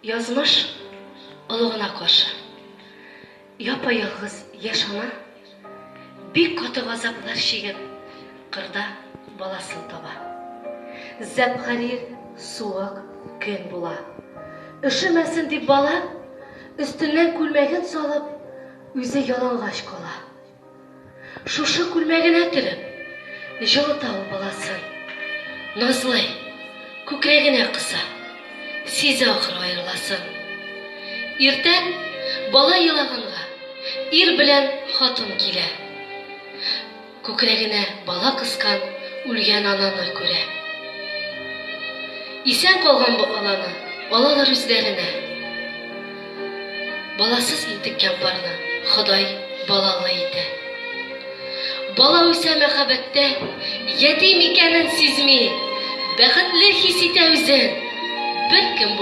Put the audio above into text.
Язмыш олығына қаршы. Япа-ялғыз яш ана бик каты газаплар шегіп, қырда баласын таба. Зәпғарир суық көн була. Üşümәсен дип бала өстеннән күлмәген салып, үзе ялангач кала. Шушы күлмәгенә төреп, жылыта ул баласын. Назлый, күкрәгенә кыса, сизе ахыр аерыласын. Иртән бала елаганга ир белән хатын килә. Күкрәгенә бала кыскан үлгән ананы күрә. Исән калган бу аланы алалар үзләренә. Баласыз интеккән барны Ходай балалы итә. Бала үсә мәхәббәттә, ятим икәнен сизми, бәхетле хис итә үзен. Бер кем